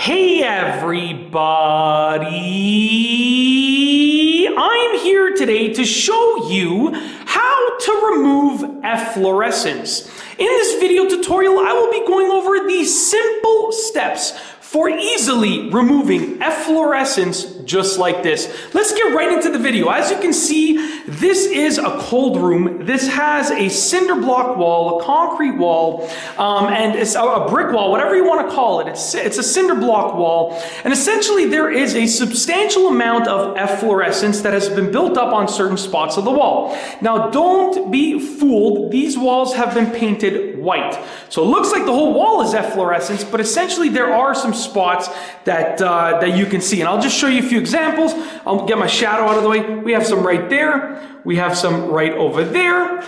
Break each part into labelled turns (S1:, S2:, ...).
S1: Hey everybody! I'm here today to show you how to remove efflorescence. In this video tutorial, I will be going over these simple steps for easily removing efflorescence just like this. Let's get right into the video. As you can see, this is a cold room. This has a cinder block wall, a concrete wall, and it's a brick wall, whatever you want to call it. It's a cinder block wall, and essentially there is a substantial amount of efflorescence that has been built up on certain spots of the wall. Now, don't be fooled. These walls have been painted white. So it looks like the whole wall is efflorescence, but essentially there are some spots that you can see. And I'll just show you a few examples. I'll get my shadow out of the way. We have some right there. We have some right over there.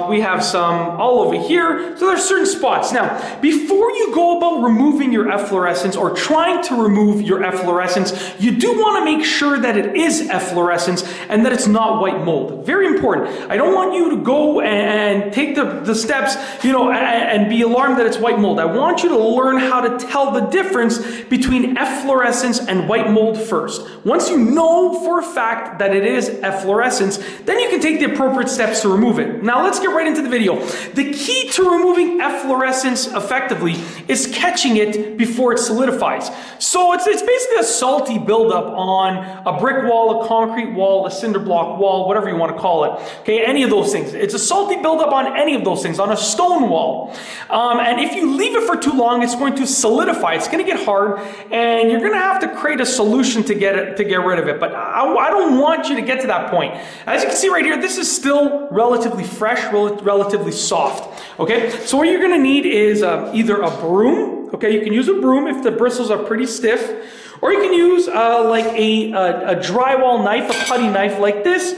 S1: We have some all over here. So there's certain spots. Now, before you go about removing your efflorescence or trying to remove your efflorescence, you do want to make sure that it is efflorescence and that it's not white mold. Very important. I don't want you to go and take the steps, and be alarmed that it's white mold. I want you to learn how to tell the difference between efflorescence and white mold first. Once you know for a fact that it is efflorescence, then you can take the appropriate steps to remove it. Now let's get right into the video. The key to removing efflorescence effectively is catching it before it solidifies. So it's basically a salty buildup on a brick wall, a concrete wall, a cinder block wall, whatever you want to call it. Okay, any of those things. It's a salty buildup on any of those things, on a stone wall. And if you leave it for too long, it's going to solidify. It's going to get hard, and you're going to have to create a solution to get rid of it. But I don't want you to get to that point. As you can see right here, this is still relatively fresh, relatively soft. Okay, so what you're going to need is either a broom. Okay, you can use a broom if the bristles are pretty stiff, or you can use like a drywall knife, a putty knife like this,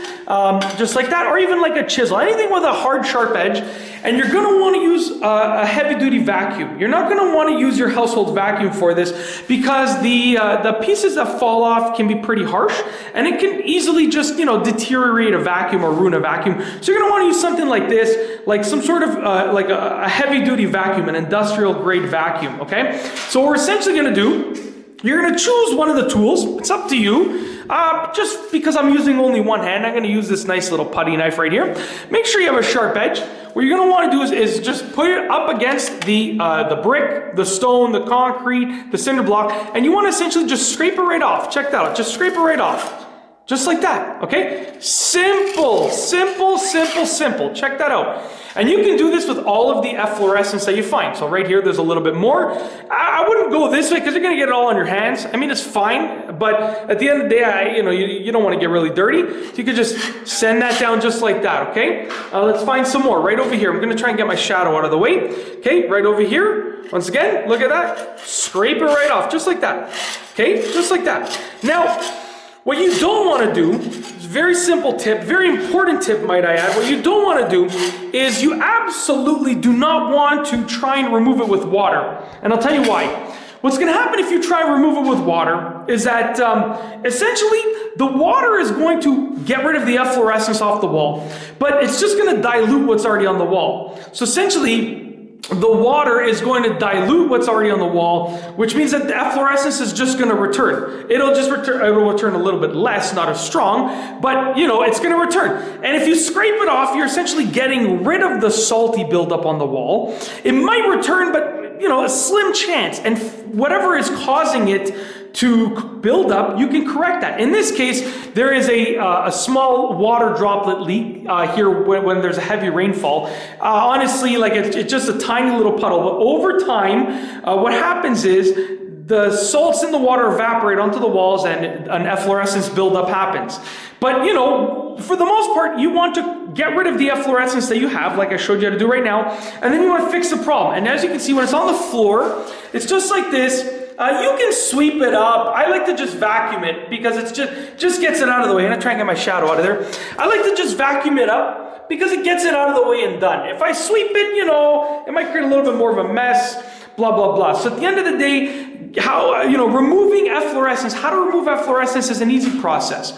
S1: just like that, or even like a chisel, anything with a hard, sharp edge. And you're going to want to use a heavy-duty vacuum. You're not going to want to use your household vacuum for this because the pieces that fall off can be pretty harsh, and it can easily just deteriorate a vacuum or ruin a vacuum. So you're going to want to use something like this, like some sort of like a heavy-duty vacuum, an industrial-grade vacuum. Okay. So what we're essentially going to do, you're going to choose one of the tools. It's up to you. Just because I'm using only one hand, I'm going to use this nice little putty knife right here. Make sure you have a sharp edge. What you're going to want to do is just put it up against the brick, the stone, the concrete, the cinder block, and you want to essentially just scrape it right off. Check that out. Just scrape it right off. Just like that, okay? Simple, simple, simple, simple. Check that out. And you can do this with all of the efflorescence that you find. So right here, there's a little bit more. I wouldn't go this way because you're gonna get it all on your hands. I mean, it's fine, but at the end of the day, you don't want to get really dirty. So you could just send that down just like that, okay? Let's find some more right over here. I'm gonna try and get my shadow out of the way. Okay, right over here. Once again, look at that. Scrape it right off, just like that. Okay, just like that. Now, what you don't want to do, it's a very simple tip, very important tip, might I add. What you don't want to do is you absolutely do not want to try and remove it with water. And I'll tell you why. What's going to happen if you try and remove it with water is that essentially the water is going to get rid of the efflorescence off the wall, but it's just going to dilute what's already on the wall. So essentially, the water is going to dilute what's already on the wall, which means that the efflorescence is just going to return. It'll return a little bit less, not as strong, but it's going to return. And if you scrape it off, you're essentially getting rid of the salty buildup on the wall. It might return, but a slim chance. And whatever is causing it to build up, you can correct that. In this case, there is a small water droplet leak here when there's a heavy rainfall. Honestly, like it's just a tiny little puddle. But over time, what happens is the salts in the water evaporate onto the walls and an efflorescence buildup happens. But for the most part, you want to get rid of the efflorescence that you have, like I showed you how to do right now, and then you want to fix the problem. And as you can see, when it's on the floor, it's just like this. You can sweep it up. I like to just vacuum it because it's just gets it out of the way. I'm gonna try and get my shadow out of there. I like to just vacuum it up because it gets it out of the way and done. If I sweep it, it might create a little bit more of a mess, blah, blah, blah. So at the end of the day, removing efflorescence, how to remove efflorescence is an easy process.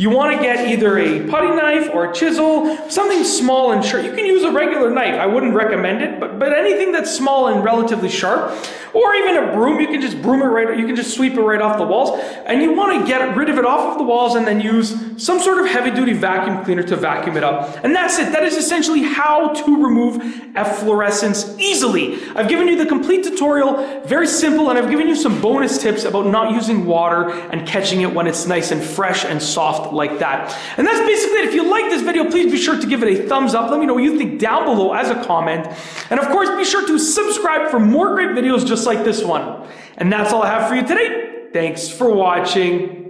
S1: You want to get either a putty knife or a chisel, something small and sharp. You can use a regular knife. I wouldn't recommend it, but anything that's small and relatively sharp, or even a broom, you can just broom it right, you can just sweep it right off the walls, and you want to get rid of it off of the walls and then use some sort of heavy-duty vacuum cleaner to vacuum it up. And that's it. That is essentially how to remove efflorescence easily. I've given you the complete tutorial, very simple, and I've given you some bonus tips about not using water and catching it when it's nice and fresh and soft like that. And that's basically it. If you like this video, please be sure to give it a thumbs up. Let me know what you think down below as a comment. And of course, be sure to subscribe for more great videos just like this one. And that's all I have for you today. Thanks for watching.